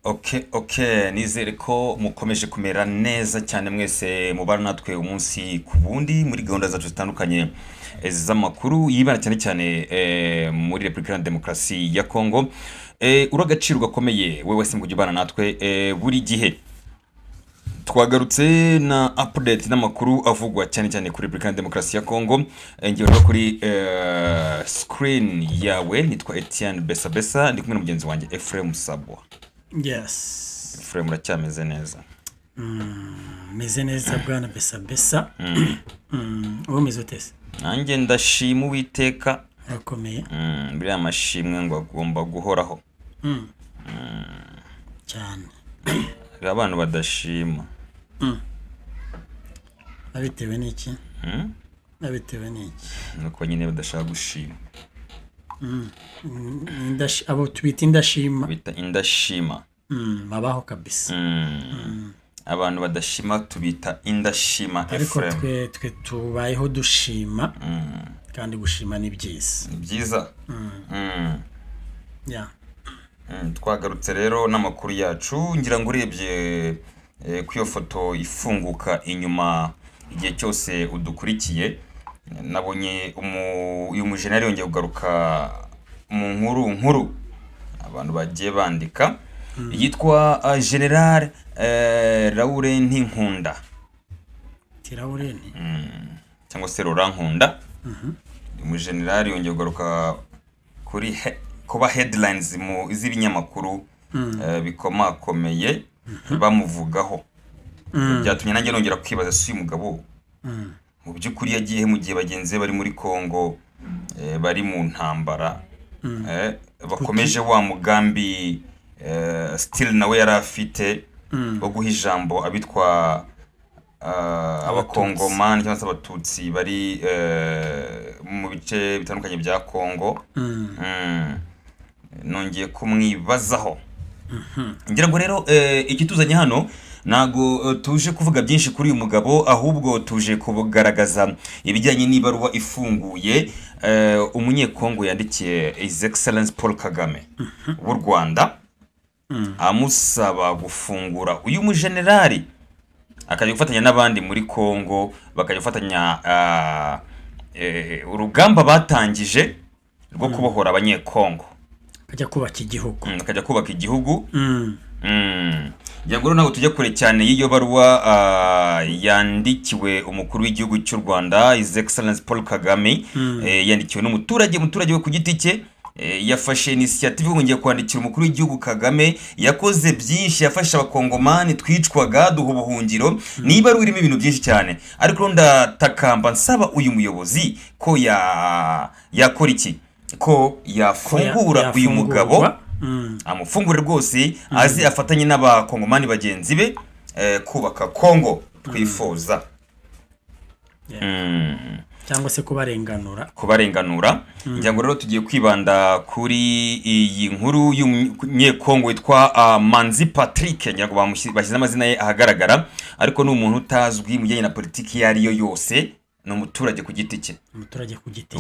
Okay, nizere ko mukomeje kumera neza cyane mwese mubana natwe umunsi ku bundi muri gahunda zacu zitandukanye z'amakuru yibana cyane cyane muri Repubulika ya Demokarasi ya Kongo. Uragaciro gakomeye wewe wese mujye ubana natwe buri gihe. Twagarutse na update n'amakuru avugwa cyane cyane kuri Repubulika ya Demokarasi ya Kongo. Ngiye no kuri screen yawe, nitwa Etienne Besabesa, ndi kumwe na mugenzi wanjye Ephraim Sabwa. Yes. Ephraim uracyameze neza? Meze neza bwana Besabesa. Uwo meze utese? Nanjye ndashima Uwiteka. Akomeye. Biriya amashimwe ngo agomba guhoraho. Cyane. Abantu badashima. Abitewe n'iki? Abitewe n'iki? Nuko nyine badashaka gushima. Abo tubita indashima. Bita indashima. Babaho kabisa. Abantu badashima tubita indashima. Ariko twe tubayeho dushima. Kandi gushima ni byiza. Ni byiza. Yeah. Twagarutse rero n'amakuru yacu, ngira ngo urebye ku iyo foto ifunguka inyuma igihe cyose udukurikiye, nabonye uyu mujenali yongeye kugaruka mu nkuru abantu bagiye bandika, yitwa General Laurent Nkunda. Laurent cyangwa se Laurent Nkunda. Umujenerali yongeye kugaruka kuri kuba headlines mu z'ibinyamakuru bikomakomeye bamuvugaho. Byatumye nanjye nongera kwibaza si uyu mugabo mu by'ukuri yagiye mu gihe bagenzi bari muri Kongo bari mu ntambara, bakomeje wa mugambi still nawe yari afite wo guha ijambo abitwa abakongomani cyangwa se abatutsi bari mu bice bitandukanye bya Kongo. Nongeye kumwibazaho. Ngira ngo rero ikituzanye hano nago tuje kuvuga byinshi kuri uyu mugabo, ahubwo tuje kugaragaza ibijyanye n'ibaruwa ifunguye umunyekongo yandikiye His Excellence Paul Kagame w'u Rwanda, amusaba gufungura uyu mujenerali akajya gufatanya n'abandi muri Kongo, bakajya gufatanya urugamba batangije rwo kubohora abanyekongo, akajya kubaka igihugu. Akajya kubaka igihugu. Yagoro naho tujya kure cyane y'iyo baruwa yandikiwe umukuru w'igihugu cy'u Rwanda His Excellence Paul Kagame. Yandikiwe n'umuturage we ku giti cye. Yafashe initiative ngo ngiye kwandikira umukuru w'igihugu Kagame, yakoze byinshi, yafasha abakongomani twicwaga duha ubuhungiro, niba rurimo ibintu byinshi cyane. Ariko ndatakamba nsaba uyu muyobozi ko yakora iki, ko yafungura uyu mugabo, amufungure rwose, azi afatanye n'abakongomani bagenzi be kubaka Kongo twifuza. Cyangwa se kubarenganura. Ngira ngo rero tugiye kwibanda kuri iyi nkuru y'umunyekongo witwa Manzi Patrick. Ngira ngo bashyize amazina ye ahagaragara, ariko ni umuntu utazwi mu bijyanye na politiki iyo ariyo yose. Ni umuturage ku giti cye.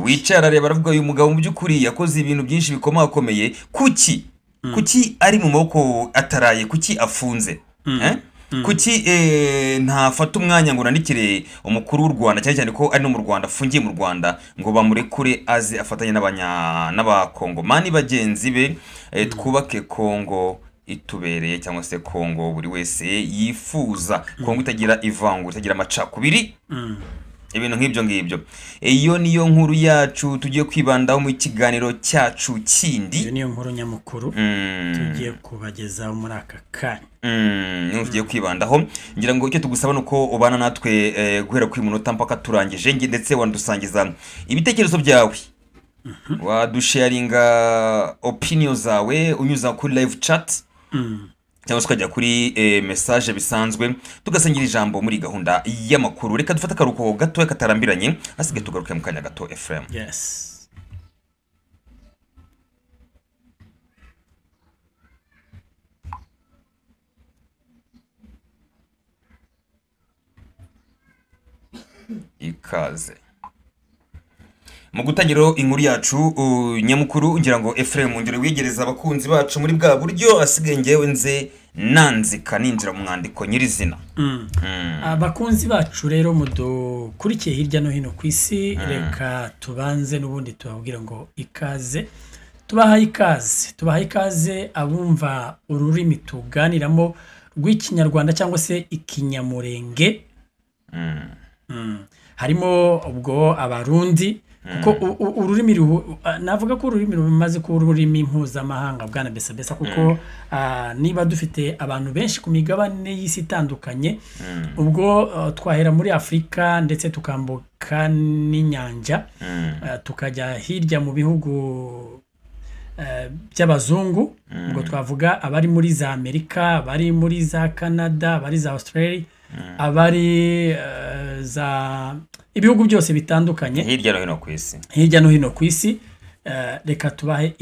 Wicara areba aravuga uyu mugabo mu by'ukuri yakoze ibintu byinshi bikomakomeye. Kuki ari mu maboko ataraye? Kuki afunze? Kuki ntafata umwanya ngo nandikire umukuru w'u Rwanda, cyane cyane ko ari no mu Rwanda, afungiye mu Rwanda, ngo bamurekure aze afatanye n'abakongomani bagenzi be, twubake Kongo itubereye, cyangwa se Kongo buri wese yifuza, Kongo itagira ivangura, itagira amacakubiri, ibintu nk'ibyo ngibyo. Iyo niyo nkuru yacu tugiye kwibandaho mu kiganiro cyacu kindi. Iyo niyo nkuru nyamukuru tugiye kubagezaho muri aka kanya. Niyo tugiye kwibandaho. Ngira ngo icyo tugusaba nuko ubana natwe guhera kuri munota mpaka turangije, ndetse wandusangiza ibitekerezo byawe. Wadusharinga opinion zawe unyuza kuri live chat, cyangwa ukajya kuri message bisanzwe, tugasangira ijambo muri gahunda y'amakuru. Reka dufate akaruhuko gato katarambiranye, asige tugaruke mu kanya gato. Ephraim. Yes. Ikaze. mu gutangira inkuru yacu nyamukuru ngira ngo Ephraim ngire wigereza abakunzi bacu muri bwa buryo asigaye ngewe nze nanzika ninjira mu mwandiko nyirizina. Abakunzi bacu rero mudukurikiye hirya no hino ku isi, reka tubanze n'ubundi tubabwira ngo ikaze, tubahaye ikaze abumva ururimi tuganiramo rw'ikinyarwanda cyangwa se ikinyamurenge. Harimo ubwo abarundi kuko ururimi navuga ko ururimi rumaze kuba ururimi mpuzamahanga bwana Besa kuko niba dufite abantu benshi ku migabane y'isi itandukanye, ubwo twahera muri Afrika ndetse tukambuka n'inyanja tukajya hirya mu bihugu by'abazungu, ubwo twavuga abari muri za Amerika, abari muri za Canada, abari za Australia, abari za ibihugu byose bitandukanye hirya no hino ku isi. Reka tubahe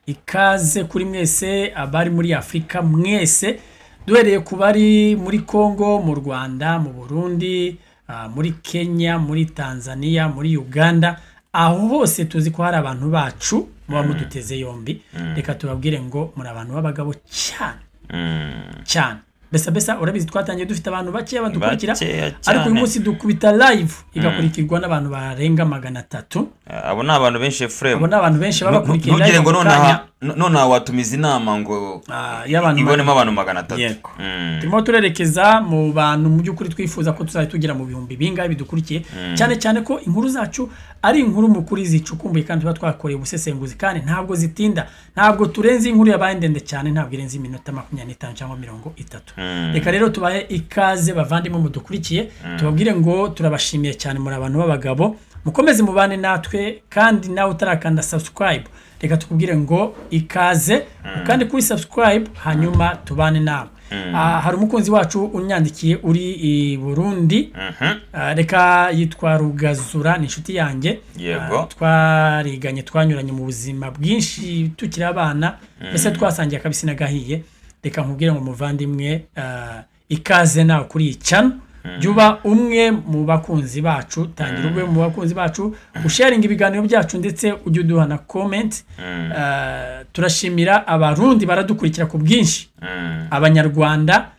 ikaze kuri mwese abari muri Afrika mwese, duhereye ku bari muri Congo, mu Rwanda, mu Burundi, muri Kenya, muri Tanzania, muri Uganda, aho hose tuzi ko hari abantu bacu muba muduteze yombi. Reka tubabwire ngo muri abantu b'abagabo cyane. Besa urabizi twatangiye dufite abantu bake badukurikira, ariko uyu munsi dukubita live igakurikirwa n'abantu barenga 300. Abo ni abantu benshi Ephraim, abo ni abantu benshi babakurikira. Ntugire ngo none watumiza inama ngo ibonemo abantu 300. Turimo turerekeza mu bantu mu by'ukuri twifuza ko tuzahita tugira mu bihumbi bingahe bidukurikiye, cyane ko inkuru zacu ari inkuru mukuri zicukumbuye kandi tuba twakoreye ubusesenguzi kandi ntabwo zitinda, ntabwo turenze inkuru yabaye ndende cyane, ntabwo irenze iminota 25 cyangwa 30. Reka rero tubahe ikaze bavandimwe mudukurikiye, tubabwire ngo turabashimiye cyane muri abantu b'abagabo, mukomeze mubane natwe, kandi nawe utarakanda subscribe reka tukubwire ngo ikaze kandi kuri subscribe hanyuma tubane nawe. Hari umukunzi wacu unyandikiye uri i Burundi, reka yitwa Rugazura, ni inshuti yanjye, twariganye twanyuranye mu buzima bwinshi tukiri abana, mbese twasangiye akabisi n'agahiye. Reka nkubwire ngo muvandimwe ikaze nawe kuri iyi channel, juba umwe mu bakunzi bacu, tangira ubwe mu bakunzi bacu, usharinga ibiganiro byacu ndetse ujye uduha na comment. Turashimira abarundi baradukurikira ku bwinshi, abanyarwanda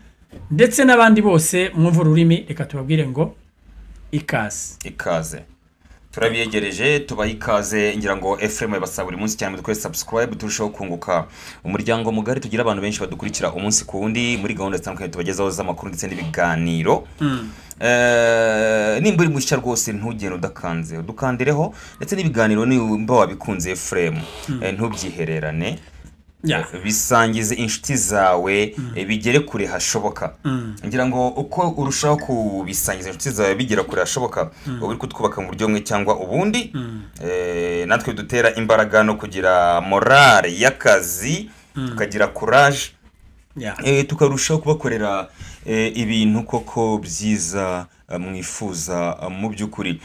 ndetse n'abandi bose mwumva ururimi. Reka tubabwire ngo ikaze. Turabiyegereje tubaha ikaze, ngira ngo Ephraim basaba buri munsi cyane dukore subscribe turushaho kunguka umuryango mugari, tugira abantu benshi badukurikira umunsi ku wundi muri gahunda zitandukanye tubagezaho z'amakuru ndetse n'ibiganiro. Nimba uri mushya rwose ntugende udakanze udukandireho, ndetse n'ibiganiro nimba wabikunze Ephraim ntubyihererane, bisangize inshuti zawe bigere kure hashoboka. Ngira ngo uko urushaho kubisangiza inshuti zawe bigera kure hashoboka, uri kutwubaka mu buryo bumwe cyangwa ubundi, natwe dutera imbaraga no kugira morale y'akazi, tukagira courage, tukarushaho kubakorera ibintu koko byiza mwifuza mu by'ukuri.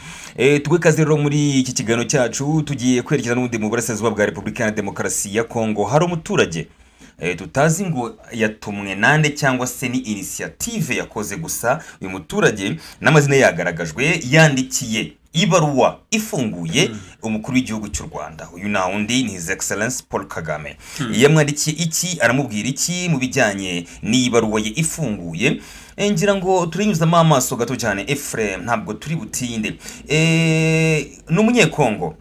Twikaze rero muri iki kiganiro cyacu tugiye kwerekeza n'ubundi mu burasirazuba bwa Repubulika ya Demokarasi ya Kongo. Hari umuturage tutazi ngo yatumwe nande cyangwa se ni initiative yakoze, gusa uyu muturage n'amazina yagaragajwe yandikiye ibaruwa ifunguye umukuru w'igihugu cy'u Rwanda. Uyu na undi ni His Excellence Paul Kagame. Yamwandikiye iki, aramubwira iki mu bijyanye n'ibaruwa ye ifunguye? Ngira ngo turinyuzamo amaso gato cyane Ephraim, ntabwo turi butinde. N'umunyekongo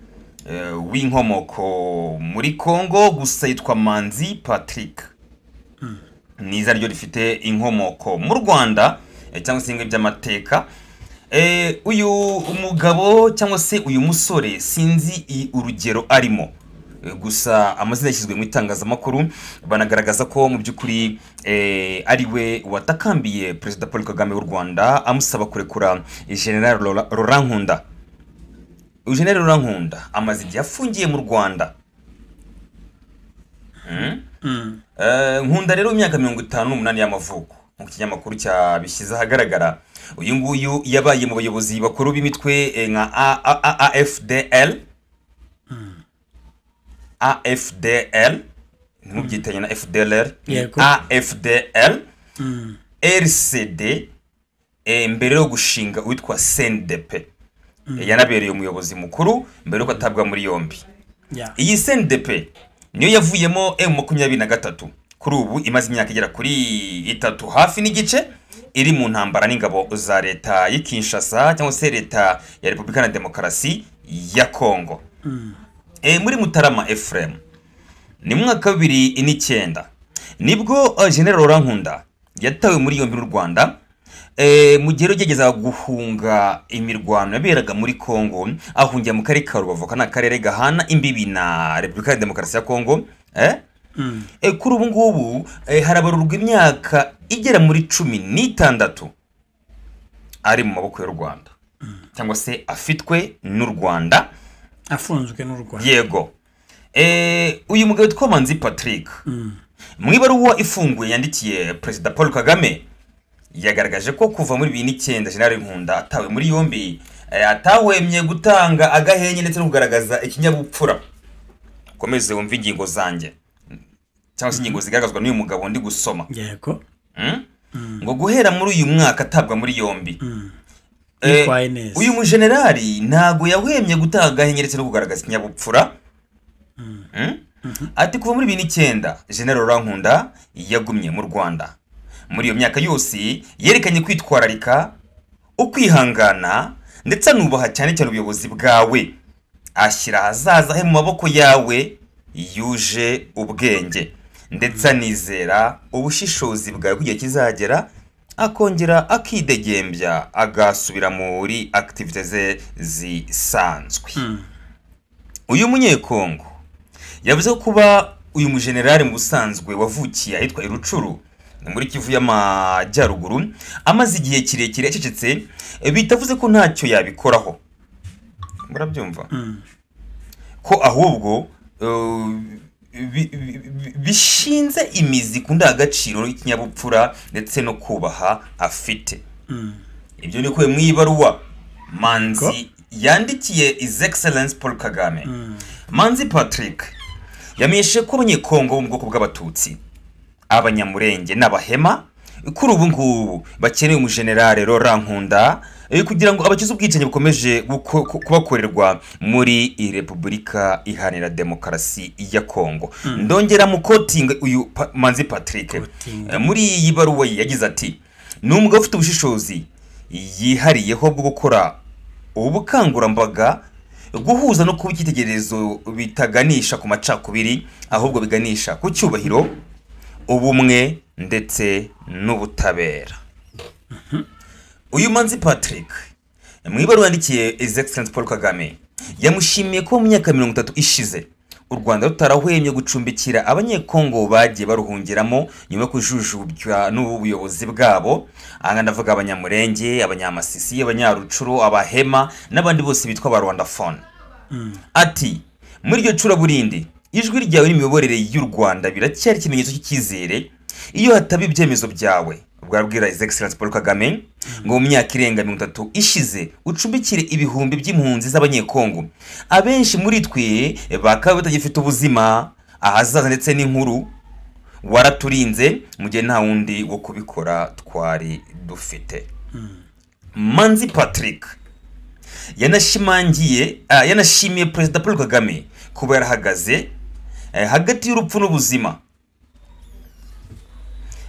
w'inkomoko muri Kongo, gusa yitwa Manzi Patrick. Niza ryo rifite inkomoko mu Rwanda cyangwa se by'amateka. Uyu umugabo cyangwa se uyu musore sinzi urugero arimo, gusa amazina yashyizwe mu itangazamakuru banagaragaza ko mu by'ukuri ari we watakambiye Perezida Paul Kagame w'u Rwanda amusaba kurekura General Laurent Nkunda. General Laurent Nkunda amaze igihe afungiye mu Rwanda. Nkunda rero imyaka 58 y'amavuko, mu kinyamakuru cyabishyize ahagaragara. Uyu nguyu yabaye mu bayobozi bakuru b'imitwe nka AFDL, ntubyitanye na FDLR, AFDL, RCD, mbere yo gushinga witwa CNDP. yanabereye umuyobozi mukuru mbere yuko atabwa muri yombi. Iyi CNDP niyo yavuyemo M23 kuri ubu imaze imyaka igera kuri 3 hafi n'igice iri mu ntambara n'ingabo za leta y'Kinshasa cyangwa se leta ya Repubulika ya Demokarasi ya Kongo. Muri Mutarama Ephraim ni mwaka 2009 nibwo General Rankunda yatawe muri yombi n'u Rwanda mu gihe rugegeza guhunga imirwano yaberaga muri Kongo, ahungiye mu karere ka Rubavu kana karere gahana imbibi na Repubulika ya Demokarasi ya Kongo. Kuri ubu ngubu harabarurwa imyaka igera muri 16 ari mu maboko y'u Rwanda cyangwa se afitwe n'u Rwanda, afunzwe n'u Rwanda. Yego. Uyu mugabo witwa Manzi Patrick mu ibaruwa ifunguye yandikiye Perezida Paul Kagame yagaragaje ko kuva muri 2009 General Nkunda atawe muri yombi atahwemye gutanga agahenye ndetse no kugaragaza ikinyabupfura. Komeze wumva ingingo zanjye cyangwa se ingingo zigaragazwa n'uyu mugabo ndi gusoma. Yego. Ngo guhera muri uyu mwaka atabwa muri yombi uyu mujenerali ntago yahwemye gutanga agahenye ndetse no kugaragaza ikinyabupfura. Ati kuva muri 2009 General Rankunda yagumye mu Rwanda. Muri iyo myaka yose yerekanye kwitwararika, ukwihangana ndetse anubaha cyane cyane ubuyobozi bwawe, ashyira ahazaza he mu maboko yawe yuje ubwenge ndetse anizera ubushishozi bwawe kugihe kizagera akongera akidegembya agasubira muri activities ze zisanzwe. Uyu munyekongo yavuze ko kuba uyu mujenerali mu busanzwe wavukiye ahitwa Irucuru muri Kivu y'Amajyaruguru amaze igihe kirekire acecetse bitavuze ko ntacyo yabikoraho. Murabyumva ko ahubwo bishinze imizi ku ndangagaciro n'ikinyabupfura ndetse no kubaha afite. Ibyo ni ko mu ibaruwa Manzi yandikiye His Excellence Paul Kagame. Manzi Patrick yamenyeshe ko abanyekongo bo mu bwoko bw'abatutsi, abanyamurenge n'abahema kuri ubu ngubu bakeneye umujenerali Rankunda kugira ngo abakize ubwicanyi bukomeje kubakorerwa muri Repubulika Iharanira Demokarasi ya Kongo. Ndongera mu quoting uyu Manzi Patrick muri iyi baruwa yagize ati ni umugabo ufite ubushishozi yihariyeho bwo gukora ubukangurambaga, guhuza no kuba icyitegererezo bitaganisha ku macakubiri ahubwo biganisha ku cyubahiro, ubumwe ndetse n'ubutabera. Uyu Manzi Patrick mu ibaruwa yandikiye His Excellency Paul Kagame yamushimiye ko mu myaka 30 ishize u Rwanda rutarahwemye gucumbikira abanyekongo bagiye baruhungiramo nyuma yo kujujubya n'ubuyobozi bwabo. Anga ndavuga abanyamurenge, abanyamasisi, abanyarucuru, abahema n'abandi bose bitwa ba Rwandaphone. Ati muri iryo cura burindi ijwi ryawe n'imiyoborere y'u Rwanda biracyari ikimenyetso cy'ikizere iyo hataba ibyemezo byawe. Bwabwira His Excellency Paul Kagame ngo mu myaka irenga 30 ishize ucumbikire ibihumbi by'impunzi z'abanyekongo, abenshi muri twe bakaba batagifite ubuzima ahazaza ndetse n'inkuru, waraturinze mu gihe nta wundi wo kubikora twari dufite. Manzi Patrick yanashimiye Perezida Paul Kagame kuba yarahagaze hagati y'urupfu n'ubuzima,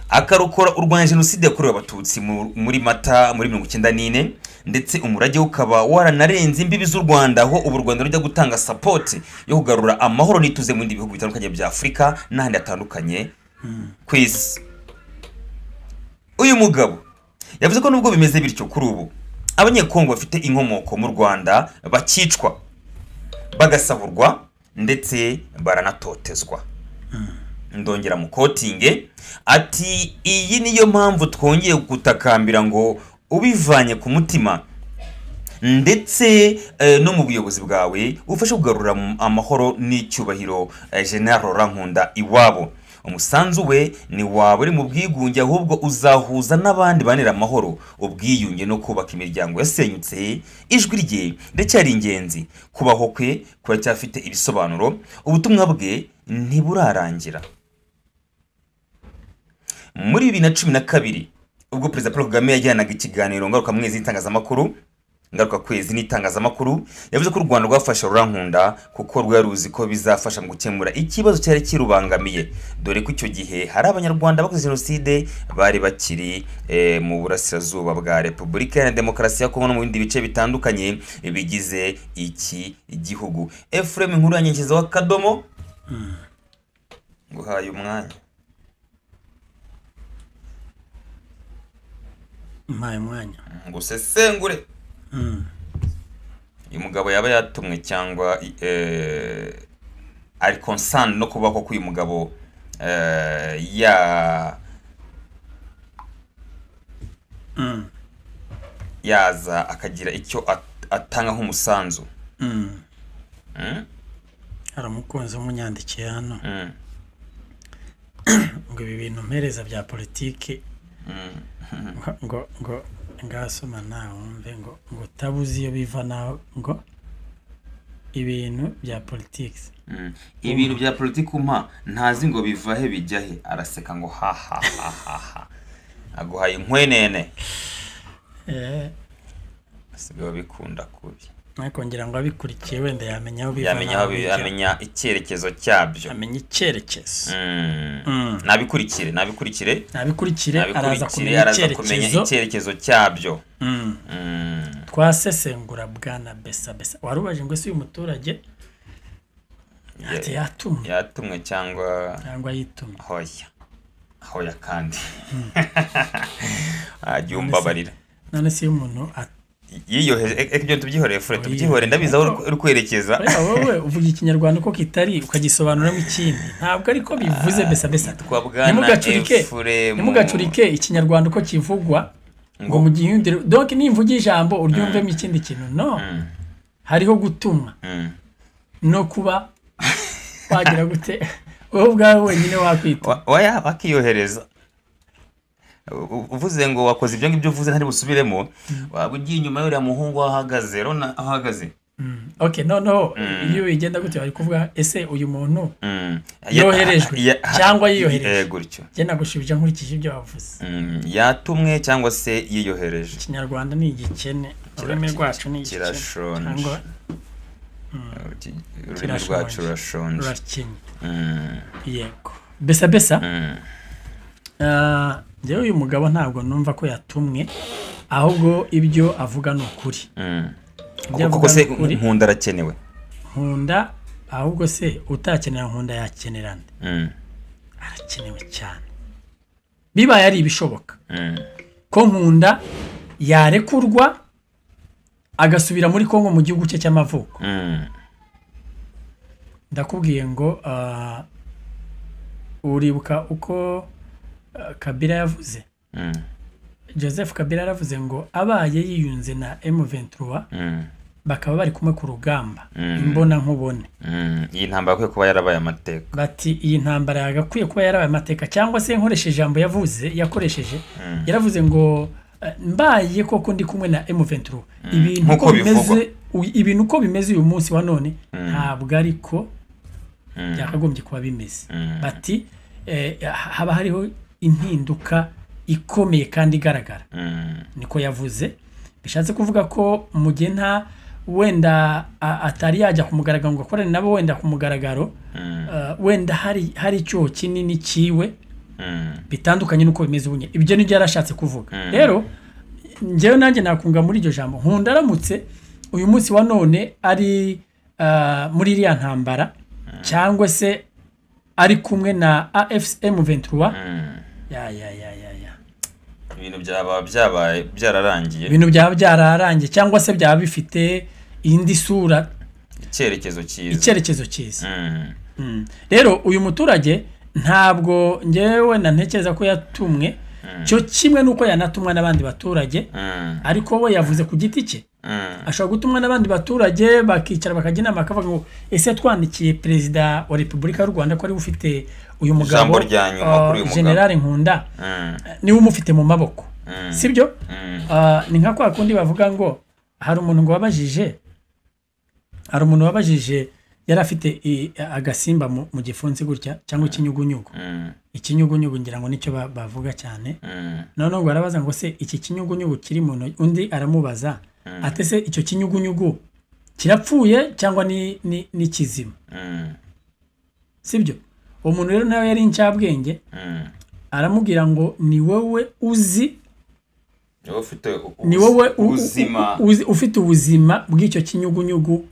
akarokora urwanya jenoside yakorewe abatutsi muri Mata muri 1994 ndetse umurage ukaba waranarenze imbibi z'u Rwanda, aho ubu Rwanda rujya gutanga support yo kugarura amahoro n'ituze mu bindi bihugu bitandukanye bya Afrika n'ahandi hatandukanye ku isi. Uyu mugabo yavuze ko nubwo bimeze bityo kuri ubu abanyekongo bafite inkomoko mu Rwanda bakicwa, bagasahurwa ndetse baranatotezwa. Ndongera mu quoting ati iyi niyo mpamvu twongeye gutakambira ngo ubivanye ku mutima ndetse no mu buyobozi bwawe ufashe kugarura amahoro n'icyubahiro General Rankunda iwabo. Umusanzu we ni waba uri mu bwigunge, ahubwo uzahuza n'abandi banira amahoro, ubwiyunge no kubaka imiryango yasenyutse. Ijwi rye ndacyari ingenzi, kubaho kwe kuracyafite ibisobanuro, ubutumwa bwe ntiburarangira. Muri 2012 ubwo Perezida Paul Kagame yajyanaga ikiganiro ngaruka mwezi itangazamakuru ngaruka kwezi n'itangazamakuru yavuze ko u Rwanda rwafasha Rurankunda kuko rwari ruzi ko bizafasha mu gukemura ikibazo cyari kirubangamiye, dore ko icyo gihe hari abanyarwanda bakoze jenoside bari bakiri mu burasirazuba bwa Repubulika ya Demokarasi ya Kongo no mu bindi bice bitandukanye bigize iki gihugu. Ephraim Inkuru yanyekiza wa Kadomo nguhaye umwanya. Mpaye umwanya ngo usesengure uyu mugabo yaba yatumwe cyangwa ari concerned no kubaho k'uyu mugabo yaza akagira icyo atanga nk'umusanzu. hari umukunzi w'umunyandikiye hano ngo ibi bintu mpereza bya politiki ngo ngasoma nawe wumve ngo tabuzi iyo biva naho ngo ibintu bya politiki ibintu bya politiki umpa ntazi ngo biva he bijya he, araseka ngo ha ha ha ha aguhaye inkwenene asigaye bikunda kubi ariko ngira ngo abikurikiye wenda yamenya aho biva, yamenya icyerekezo cyabyo, amenya icyerekezo. nabikurikire araza kumenya icyerekezo cyabyo. Twasesengura bwana Besa warubaje ngo ese uyu muturage yatumwe cyangwa yitumye. hoya kandi ajyumbabarira none si umuntu yiyoheje ibyo tubyihoreye fure tubyihore ndabiza uri kwerekeza. wowe uvuga ikinyarwanda uko kitari ukagisobanuramo ikindi, ntabwo ariko bivuze Besa nimugacurike ikinyarwanda uko kivugwa ngo mu gihindiro donc nimvuga ijambo uryumvemo ikindi kintu. No, hariho gutumwa no kuba wagira gute wowe ubwawe wenyine wakwita wakiyohereza. Uvuze ngo wakoze ibyo ngibyo uvuze ntari busubiremo, waba ugiye inyuma y'uriya muhungu ahagaze rona ahagaze. Okay, no iyo igenda gute bari kuvuga ese uyu muntu yoherejwe cyangwa yiyohereje gutyo. Je nagushibije nkurikije ibyo wavuze. Yatumwe cyangwa se yiyohereje. Ikinyarwanda ni igikene, ururimi rwacu ni igikene kirashonje. Ururimi rwacu rurashonje. Yego Besa njyewe uyu mugabo ntabwo numva ko yatumwe, ahubwo ibyo avuga ni ukuri. Kuko se Nkunda arakenewe. Nkunda ahubwo se utakenera Nkunda yakenerana. Arakenewe cyane. Bibaye ari ibishoboka ko Nkunda yarekurwa agasubira muri Kongo mu gihugu cye cy'amavuko. Ndakubwiye ngo uribuka uko Kabila yavuze. Joseph Kabila yaravuze ngo abaye yiyunze na M23 bakaba bari kumwe ku rugamba imbona nkubone. Iyi ntambara akwiye kuba yarabaye amateka. Bati iyi ntambara yagakwiye kuba yarabaye amateka, cyangwa se nkoresheje ijambo yakoresheje yaravuze ngo mbaye koko ndi kumwe na M23 ibintu uko bimeze uyu munsi wa none ntabwo ariko byakagombye kuba bimeze. Bati haba hariho impinduka ikomeye kandi igaragara. Niko yavuze, bishatse kuvuga ko mu gihe nta wenda atari yajya kumugaragara ngo akorane nabo wenda kumugaragaro, wenda hari icyo kinini kiwe bitandukanye nuko bimeze ubunye. Ibyo ni byo yarashatse kuvuga. Rero njyewe nanjye nakunga muri iryo jambo. Nkunda aramutse uyu munsi wa none ari muri iriya ntambara cyangwa se ari kumwe na AFSM 23 ibintu byabaye byararangiye. Ibintu byararangiye cyangwa se byaba bifite indi sura, icyerekezo cyiza. Rero uyu muturage ntabwo ngewe ntekereza ko yatumwe cyo kimwe nuko yanatumwa n'abandi baturage, ariko we yavuze ku giti cye. Ashobora gutumwa n'abandi baturage bakicara bakajya inama bakavuga ngo ese twandikiye perezida wa Repubulika y'u Rwanda ko ari ufite uyu mugabo General Nkunda niwe umufite mu maboko, sibyo? Ni nka kwa kundi bavuga ngo hari umuntu wabajije yari afite agasimba mu gifunsi gutya cyangwa ikinyugunyugu. Ikinyugunyugu ngira ngo nicyo bavuga cyane. None ngo arabaza ngo se iki kinyugunyugu kiri mu ntoki, undi aramubaza atese icyo kinyugunyugu kirapfuye cyangwa ni kizima. Sibyo uwo muntu rero nawe yari incabwenge aramubwira ngo ni wowe uzi ni wowe ufite ubuzima bw'icyo kinyugunyugu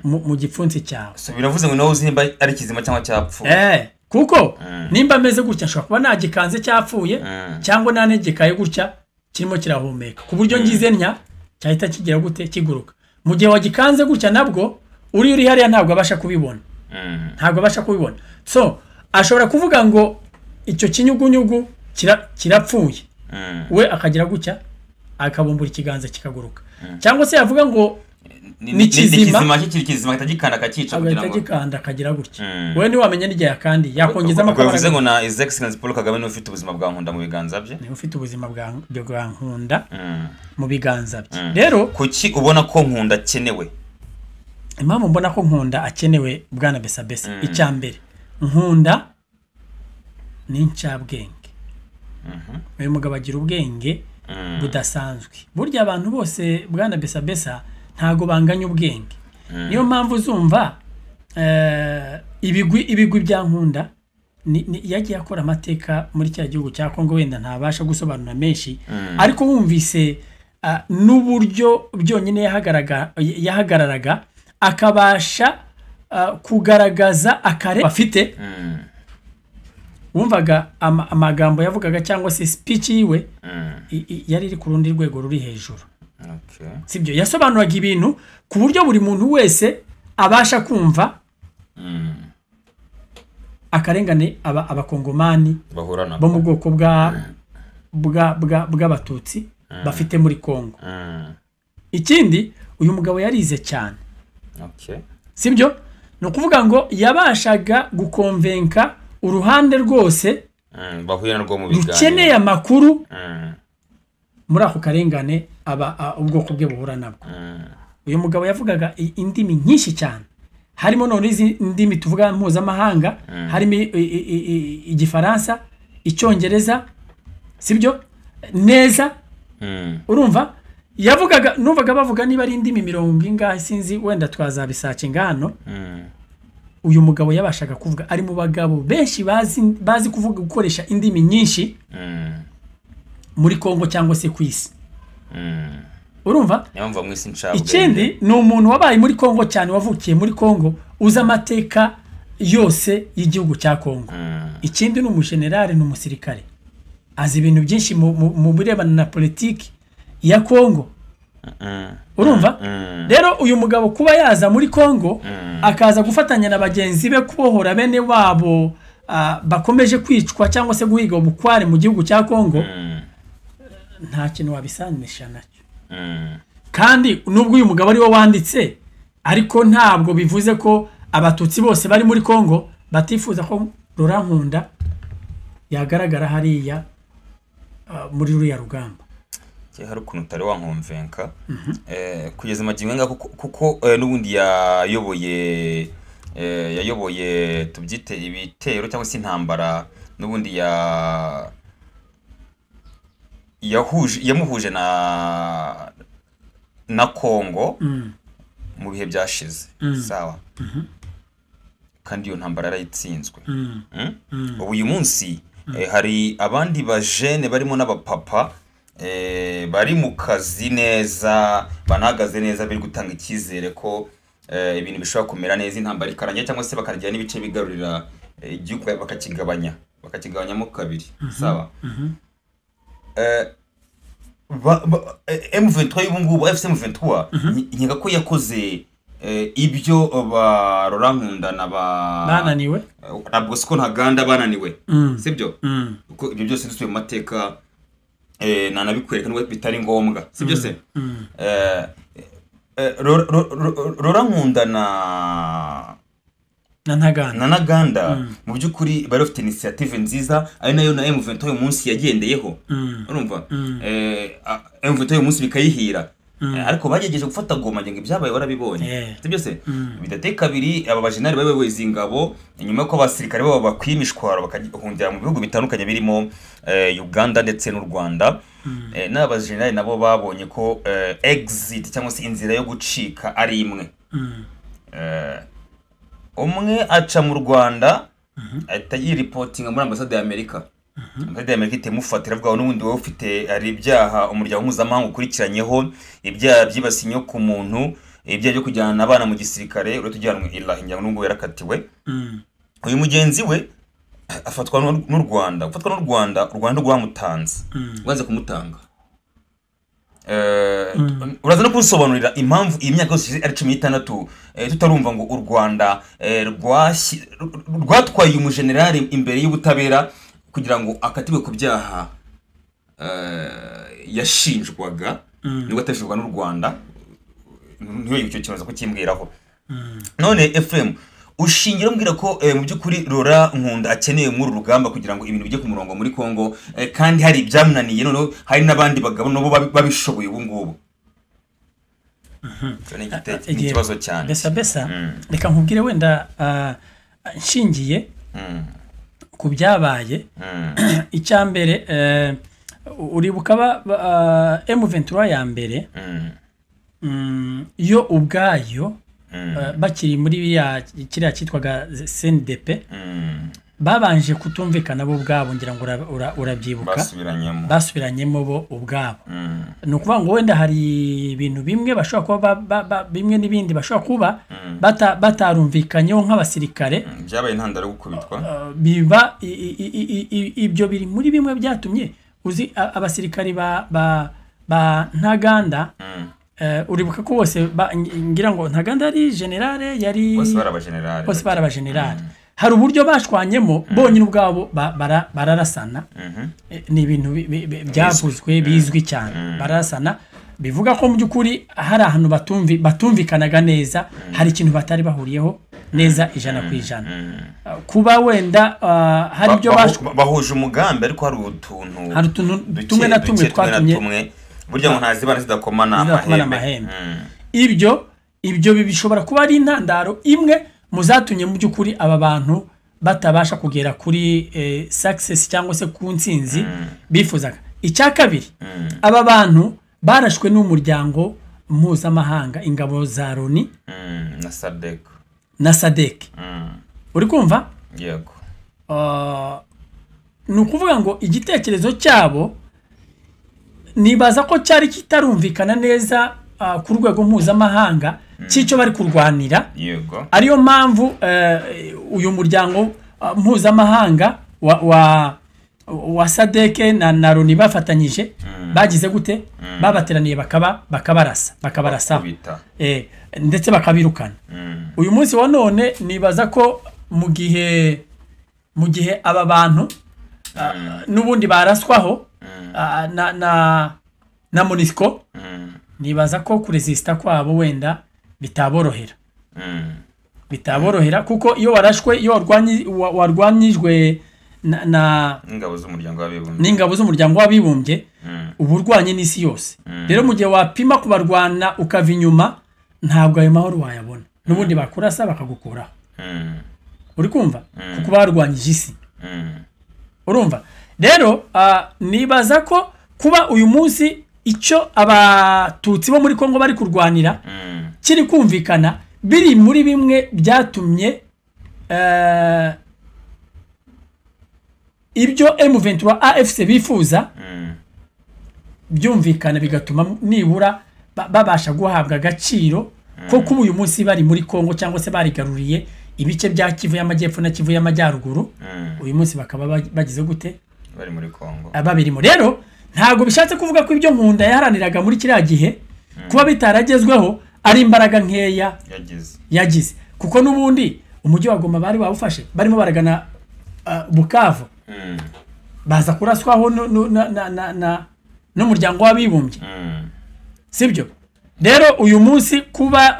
mu gipfunsi cyawe. So biravuze ngo nawe uzi nimba ari kizima cyangwa cyapfuye. Kuko nimba ameze gutya ashobora kuba nagikanze cyapfuye cyangwa nanegekaye gutya kirimo kirahumeka ku buryo ngize nya cyahita kigira gute kiguruka. Mu gihe wagikanze gutya nabwo uri hariya ntabwo abasha kubibona. So ashobora kuvuga ngo icyo kinyugunyugu kirapfuye we akagira gutya akabumbura ikiganza kikaguruka. Cyangwa se yavuga ngo ni kizima kitagikanda akakica kugira ngo agikanda akagira gutya. We ni wamenya n'igihe kandi yakongezamo akabara. Bivuze ngo na His Excellency Paul Kagame ni ufite ubuzima bwa nkunda mu biganza bye. Ni ufite ubuzima bwa nkunda mu biganza bye. Rero kuki ubona ko nkunda akenewe? Impamvu mbona ko nkunda akenewe bwana Besabesa icyambere nkunda ni incabwenge. Uyu mugabo agira ubwenge budasanzwe. Burya abantu bose bwana Besabesa ntago banganya ubwenge. Niyo mpamvu uzumva ibigwi bya nkunda yagiye akora amateka muri cya gihugu cya Kongo, wenda ntabasha gusobanura menshi ariko wumvise n'uburyo byonyine yahagararaga akabasha kugaragaza akare afite. Wumvaga amagambo yavugaga cyangwa se speech yiwe yari iri ku rundi rwego ruri hejuru. Sibyo yasobanuraga ibintu ku buryo buri muntu wese abasha kumva akarengane abakongomani bo mu bwoko bw'abatutsi bafite muri Kongo. Ikindi uyu mugabo yarize cyane. Sibyo no kuvuga ngo yabashaga gukonvenka uruhande rwose bahuye narwo mu biganiro rukeneye amakuru muri ako karengane ubwoko bwe buhura nabwo. Uyu mugabo yavugaga indimi nyinshi cyane, harimo none izi ndimi tuvuga mpuzamahanga, harimo igifaransa, icyongereza, sibyo neza. Urumva yavugaga numvaga bavuga niba ari indimi 70 sinzi, wenda twazabisacinga hano. Uyu mugabo yabashaga kuvuga, ari mu bagabo benshi bazi kuvuga gukoresha indimi nyinshi muri Kongo cyangwa se kwisi. Urumva nyamva mwisi ncabwe. Ikindi ni umuntu wabaye muri Kongo cyane, wavukiye muri Kongo, uza amateka yose y'igihugu cya Kongo. Ikindi ni umugenerale, ni umusirikare, azi ibintu byinshi mu birebana na politiki ya Kongo. Urumva rero uyu mugabo kuba yaza muri Kongo akaza gufatanya na bagenzi be kubohora bene wabo bakomeje kwicwa cyangwa se guhiga ubukware mu gihugu cya Kongo, nta kintu wabisanisha nacyo. Kandi nubwo uyu mugabo ari we wanditse, ariko ntabwo bivuze ko abatutsi bose bari muri Kongo batifuza ko Laurent Nkunda yagaragara hariya muri ruriya rugamba. Hari ukuntu utari wankumvenka kugeza amagingo nga kuko n'ubundi yayoboye tubyite ibitero cyangwa se intambara n'ubundi yamuhuje na Kongo mu bihe byashize. Sawa. Kandi iyo ntambara yarayitsinzwe. Ubu uyu munsi hari abandi bajene barimo n'abapapa bari mu kazi neza, banahagaze neza, biri gutanga icyizere ko ibintu bishobora kumera neza, intambara ikarangira cyangwa se bakarya n'ibice bigarurira igihugu bakakigabanyamo kabiri. Sawa. M23 y'ubu ngubu FC M23 nkeka ko yakoze ibyo ba Laurent Nkunda bananiwe, ntabwo siko ntaganda bananiwe. Sibyo uko ibyo byose dusubiye mu mateka nanabikwereka n'ubwo bitari ngombwa. Sibyo se Laurent Nkunda na Ntaganda mu byukuri bari bafite initiative nziza, ari nayo na M23 uyu munsi yagendeyeho. Urumva M23 uyu munsi bikayihira ariko bagerageje gufata Goma ngo ibyabaye warabibonye byose bidateye kabiri aba bajenali bayoboye ingabo nyuma yo ko abasirikare babo bakwimishwara bakahungira mu bihugu bitandukanye birimo Uganda ndetse n'u Rwanda n'abajenali nabo babonye ko exit cyangwa se inzira yo gucika ari imwe umwe aca mu Rwanda ahita yiripotinga muri ambasade y'Amerika ambasade y'Amerika itemufatira bwaho n'ubundi wowe ufite ari ibyaha umuryango mpuzamahanga ukurikiranyeho ibyaha byibasiye ku muntu ibyaha byo kujyana abana mu gisirikare uri tujyanwe injyana n'ubwo yarakatiwe uyu mugenzi we afatwa n'u Rwanda ufatwa n'u Rwanda rwamutanze rwanze kumutanga uraza no kusobanurira impamvu iyi myaka yose ari 16 tutarumva ngo u Rwanda rwatwaye umujenerali imbere y'ubutabera kugira ngo akatirwe ku byaha yashinjwaga niwe atashirwa n'u Rwanda niyo icyo kibazo ko kimbwiraho none FM ushingira mbwira ko mu byukuri Rora Nkunda akeneye muri rugamba kugira ngo ibintu bijye ku murongo muri Kongo kandi hari ibyamunaniye none hari nabandi bagabo nabo babishoboye ubu ngubu ni ikibazo cyane besa reka nkubwire wenda nshingiye ku byabaye icyambere uribuka M23 ya mbere yo ubwayo bakiri muri kiriya cyitwaga CNDP babanje kutumvikana bo ubwabo ngira ngo urabyibuka basubiranyemo bo ubwabo no kuvuga ngo wenda hari ibintu bimwe bashobora kuba bimwe n'ibindi bashobora kuba batarumvikanyeho nk'abasirikare byabaye intandaro gukubitwa biba ibyo biri muri bimwe byatumye uzi abasirikare ba Ntaganda uribuka ko bose ngira ngo Ntaganda ari generale yari bose barabagenerale hari uburyo bashwanyemo bonyine ubwabo bararasana ni ibintu byavuzwe bizwi cyane bararasana bivuga ko mu byukuri hari ahantu batumvikanaga neza hari ikintu batari bahuriyeho neza 100% kuba wenda hari ibyo bahuje umugambi ariko hari utuntu tumwe na tumwe twatumye burya ngo ntazibana zidakomana amahembe ibyo bishobora kuba ari intandaro imwe muzatumye mu byukuri aba bantu batabasha kugera kuri success cyangwa se ku ntsinzi bifuzaga icya kabiri aba bantu barashwe n'umuryango mpuzamahanga ingabo za Loni na SADC uri kumva yego ni ukuvuga ngo igitekerezo cyabo nibaza ko cyari kitarumvikana neza ku rwego mpuzamahanga cy'icyo bari kurwanira ariyo mpamvu uyu muryango mpuzamahanga wa SADC na Loni bafatanyije bagize gute babateraniye bakabarasa ndetse bakabirukana uyu munsi wa none nibaza ko mu gihe aba bantu n'ubundi baraswaho na MONUSCO nibaza ko kuresista kwabo wenda bitaborohera kuko iyo warashwe iyo warwanyijwe na ingabo z'umuryango w'abibumbye uburwanye n'isi yose rero mu gihe wapima kubarwana ukava inyuma ntabwo ayo mahoro wayabona n'ubundi bakurasa bakagukuraho uri kumva kuko barwanyije isi urumva rero nibaza ko kuba uyu munsi icyo abatutsi bo muri Kongo bari kurwanira kiri kumvikana biri muri bimwe byatumye ibyo M23 AFC bifuza byumvikana bigatuma nibura babasha guhabwa agaciro ko kuba uyu munsi bari muri Kongo cyangwa se barigaruriye ibice bya Kivu y'amajyepfo na Kivu y'amajyaruguru uyu munsi bakaba bagize gute bari muri Kongo ababirimo rero ntago bishatse kuvuga ko ibyo Nkunda yaharaniraga muri kiriya gihe kuba bitaragezweho ari imbaraga nkeya yagize kuko n'ubundi umujyi wa Goma bari bawufashe barimo baragana Bukavu baza kuraswaho n'umuryango w'abibumbye sibyo rero uyu munsi kuba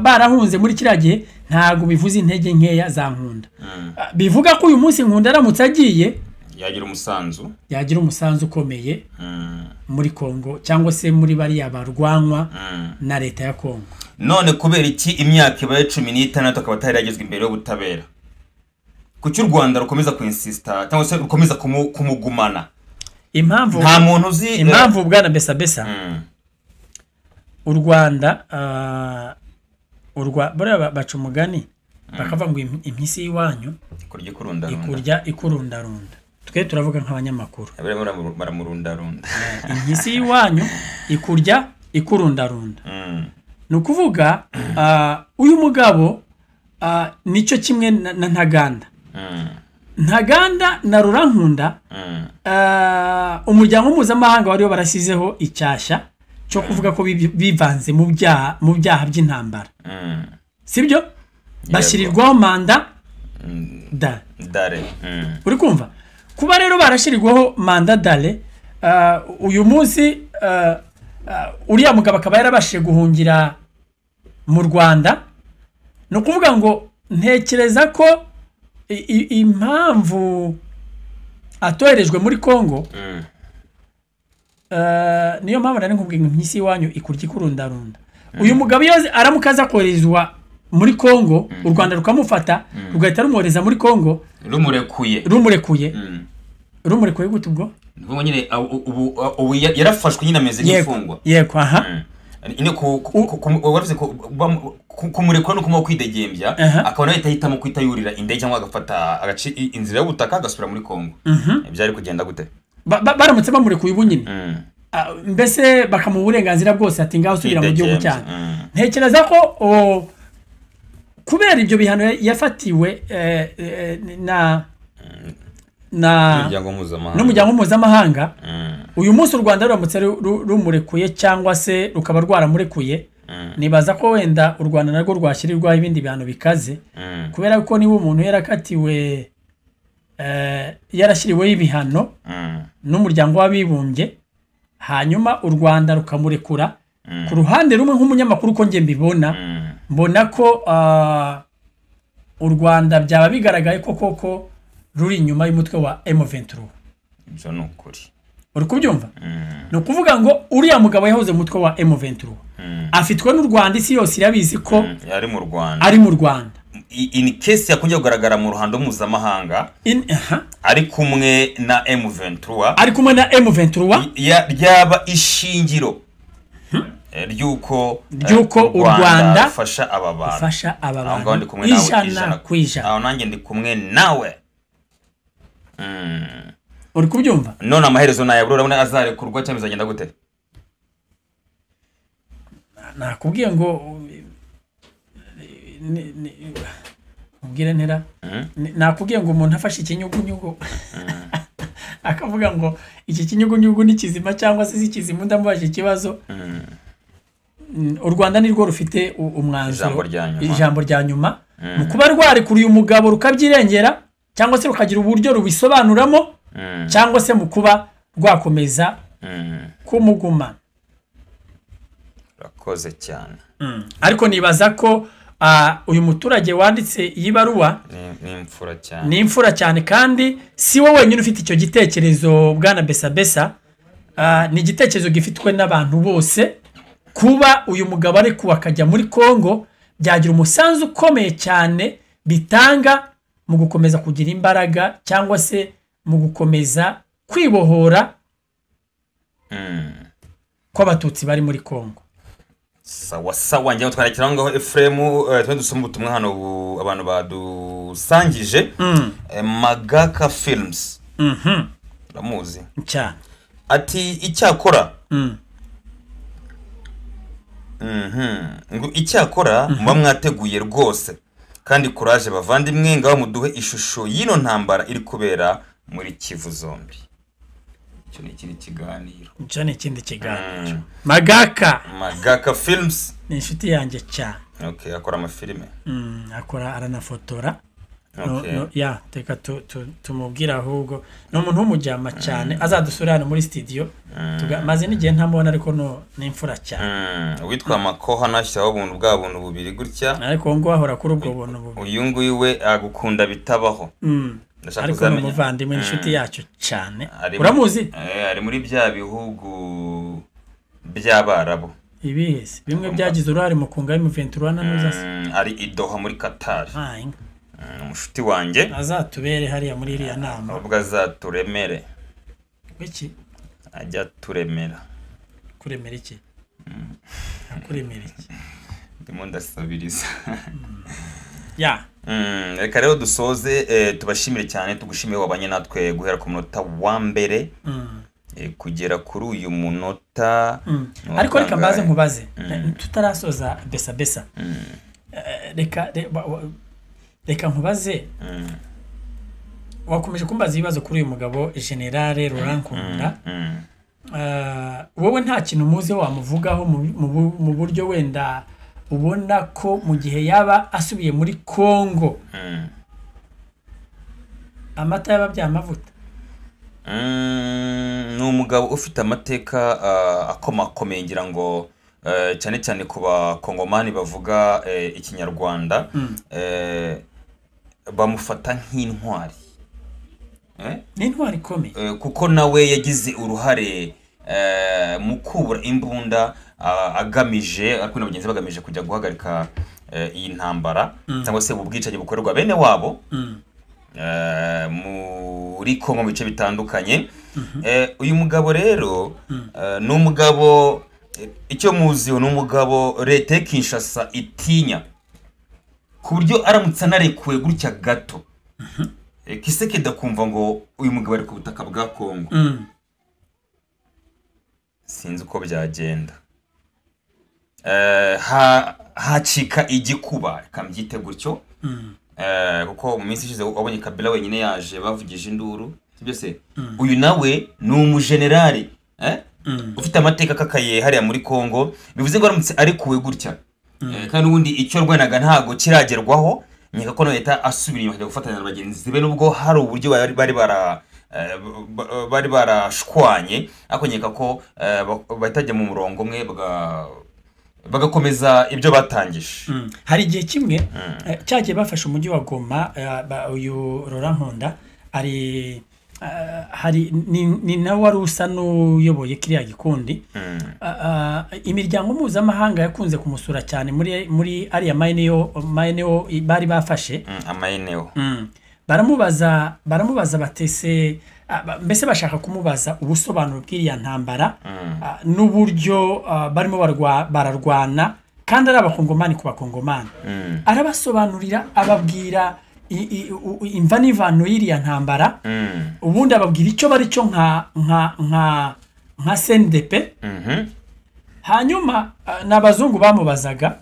barahunze muri kiriya gihe ntago bivuze intege nkeya za Nkunda bivuga ko uyu munsi Nkunda aramutse agiye yagira umusanzu ukomeye muri Kongo cyangwa se muri bariya barwanwa na leta ya Kongo. None kubera iki imyaka ibaye 16 akaba ataragezwe imbere y'ubutabera? Kuki u Rwanda rukomeza kuinsista cyangwa se rukomeza kumugumana? Impamvu nta muntu uzi impamvu bwana Besa u Rwanda bariya baca umugani bakavuga ngo impyisi y'iwanyu ikurya ikurundarunda. Twe turavuga nk'abanyamakuru baramurundarunda. Impyisi y'iwanyu ikurya ikurundarunda. Nukuvuga uyu mugabo nicyo kimwe na Ntaganda na Rurankunda umuryango mpuzamahanga wariyo barasizeho icyashya cyo kuvuga ko bivanze mu byaha by'intambara. Sibyo? Bashyirirwaho manda dare. Uri kumva? Kuba rero barashirirwaho manda dare uyu munsi uriya mugabo akaba yarabashije guhungira mu Rwanda. No kuvuga ngo ntekereza ko impamvu atoherejwe muri Kongo niyo mpamvu nari nkubwiye impyisi iwanyu ikurya ikurundarunda. Uyu mugabo iyo aramukaza koherezwa muri Kongo u Rwanda rukamufata rugahita rumwohereza muri Kongo rumurekuye gute ubwo? Ubwo nyine ubu yarafashwe nyine ameze nk'ifungwa. Yego ine wavuze ko kumurekura no kuma kwidegembya akabona ahitamo kwita yurira indege cyangwa agafata agaci inzira y'ubutaka agasubira muri Kongo. Byari kugenda gute? Baramutse bamurekuye ubu nyine mbese bakamuha uburenganzira bwose ati ngaho usubira mu gihugu cyane. Ntekereza ko kubera ibyo bihano yafatiwe n'umuryango mpuzamahanga uyu munsi u Rwanda ruramutse rumurekuye cyangwa se rukaba rwaramurekuye nibaza ko wenda u Rwanda narwo rwashyirirwaho ibindi bihano bikaze kubera ko niba umuntu yarakatiwe yarashyiriweho ibihano n'umuryango w'abibumbye hanyuma u Rwanda rukamurekura ku ruhande rumwe nk'umunyamakuru ko nge mbona ko u Rwanda byaba bigaragaye ko koko ruri inyuma y'umutwe wa M23. Ibyo ni ukuri. Uri kubyumva? No kuvuga ngo uriya mugabo yahoze mu mutwe wa M23 afitwe n'u Rwanda, isi yose irabizi ko ari mu Rwanda. In case yakunje kugaragara mu ruhando mpuzamahanga ari kumwe na M23 ryaba ishingiro ryuko u Rwanda ufasha aba bantu ijana nanjye ndi kumwe nawe. Uri kubyumva? None amaherezo nayaburura urabona azarekurwa cyangwa bizagenda gute? Nakubwiye ngo ubwire ntera nakubwiye ngo umuntu afashe ikinyugunyugu akavuga ngo iki kinyugunyugu ni kizima cyangwa se si kizima, ndamubaje ikibazo. U Rwanda nirwo rufite umwanzuro ijambo rya nyuma mu kuba rwarekuriye umugabo rukabyirengera cyangwa se rukagira uburyo rubisobanuramo cyangwa se mu kuba rwakomeza kumuguma. Rakoze cyane. Ariko nibaza ko uyu muturage wanditse iyi baruwa ni imfura cyane kandi si wowe wenyine ufite icyo gitekerezo bwana Besa. Ni igitekerezo gifitwe n'abantu bose. Kuba uyu mugabo ari akajya muri Kongo byagira umusanzu ukomeye cyane bitanga mu gukomeza kugira imbaraga cyangwa se mu gukomeza kwibohora kw'abatutsi bari muri Kongo. Sawa njye twarakira ngaho Efremu twe dusoma ubutumwa hano abantu badusangije Magaka Films ramuzi cyane ati icyakora ngo icyakora muba mwateguye rwose kandi courage bavandimwe ngaho muduhe ishusho y'ino ntambara iri kubera muri Kivu zombi. Icyo ni ikindi kiganiro. Magaka Films ni inshuti yanjye cyane. Okay, akora amafilime. Akora aranafotora. Ya teka tumubwira ahubwo no muntu w'umujyama cyane azadusura hano muri studio maze n'igihe ntamubona ariko ni imfura cyane. Witwa Makoha nashyiraho ubuntu bwa buntu bubiri gutya ariko ngo ahora kuri ubwo buntu bubiri. Uyu nguyu we agukunda bitabaho. ariko ni umuvandimwe inshuti yacu cyane uramuzi ari muri bya bihugu by'Abarabu ibihese bimwe byagize uruhare mu kunga M23 nanuza ari i Doha muri Qatar umushuti wanjye azatubere hariya muri iriya nama ubwo azaturemere iki ajya turemera kuremera iki kuremera iki ndimo ndasabiriza ya reka rero dusoze tubashimire cyane tugushimiye wabanye natwe guhera ku munota wa mbere kugera kuri uyu munota ariko reka mbaze nkubaze tutarasoza besa reka nkubaze wakomeje kumbaza ibibazo kuri uyu mugabo General Laurent Nkunda wowe nta kintu muzi wamuvugaho mu buryo wenda ubona ko mu gihe yaba asubiye muri Kongo amata y'ababyaye amavuta ni umugabo ufite amateka akomakomeye ngira ngo cyane cyane ku bakongomani bavuga ikinyarwanda bamufata nk'intwari n'intwari ikomeye kuko nawe yagize uruhare mu kubura imbunda agamije ariko n'abagenzi bagamije kujya guhagarika iyi ntambara cyangwa se ubwicanyi bukorerwa bene wabo muri Kongo mu bice bitandukanye uyu mugabo rero ni umugabo icyo muziho ni umugabo leta ya Kinshasa itinya ku buryo aramutse anarekuwe gutya gato Kisekedi akumva ngo uyu mugabo ari ku butaka bwa Kongo sinzi uko byagenda hacika igikuba kambyite gutyo kuko mu minsi ishize wabonye Kabila wenyine yaje bavugije induru byose uyu nawe ni umujenerali ufite amateka kakaye hariya muri Kongo bivuze ngo aramutse arekuwe gutya kandi ubundi icyo rwanaga ntago kiragerwaho nyika ko leta asubira inyuma gufatanya n'abagenzi be nubwo hari uburyo bari barashwanye ariko nyika ko batajya mu murongo umwe bagakomeza ibyo batangije hari igihe kimwe cyagiye bafashe umujyi wa Goma uyu Laurent Nkunda hari ni nawe wari usa n'uyoboye kiriya gikundi imiryango mpuzamahanga yakunze kumusura cyane muri ariya maeneo bari bafashe amaeneo baramubaza batese mbese bashaka kumubaza ubusobanuro bw'iriya ntambara n'uburyo barimo bararwana kandi ari abakongomani ku bakongomani arabasobanurira ababwira imva n'ivano y'iriya ntambara ubundi ababwira icyo bari cyo nka CNDP hanyuma n'abazungu bamubazaga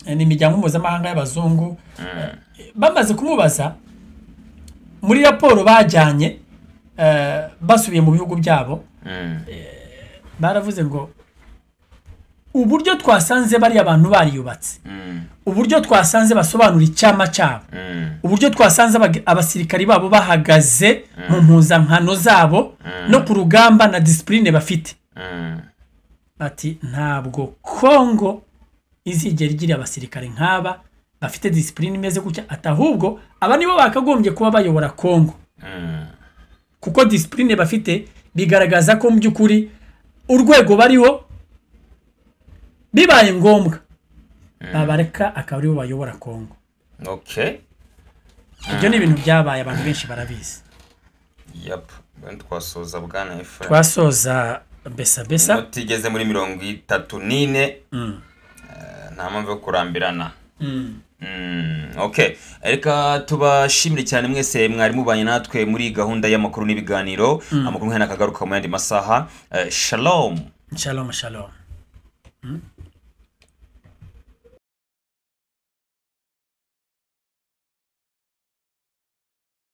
ni imiryango mpuzamahanga y'abazungu bamaze kumubaza muri raporo bajyanye basubiye mu bihugu byabo baravuze ngo uburyo twasanze bari abantu bariyubatse uburyo twasanze basobanura icyama cyabo uburyo twasanze abasirikari babo bahagaze mu mpuzankano zabo no ku rugamba na discipline bafite ati ntabwo Kongo izigera igira abasirikare nk'aba bafite discipline imeze gutya atahubwo aba nibo bakagombye kuba bayobora Kongo kuko discipline bafite bigaragaza ko mu by'ukuri urwego bariho bibaye ngombwa babareka akaba aribo bayobora Kongo. Ibyo ni ibintu byabaye abantu benshi barabizi. Twasoza bwana Efra. Twasoza besa. Tigeze muri 34 nta mpamvu yo kurambirana. Reka tubashimire cyane mwese mwari mubanye natwe muri gahunda y'amakuru n'ibiganiro amakuru nk'ana kagaruka mu yandi masaha. Shalom. Shalom.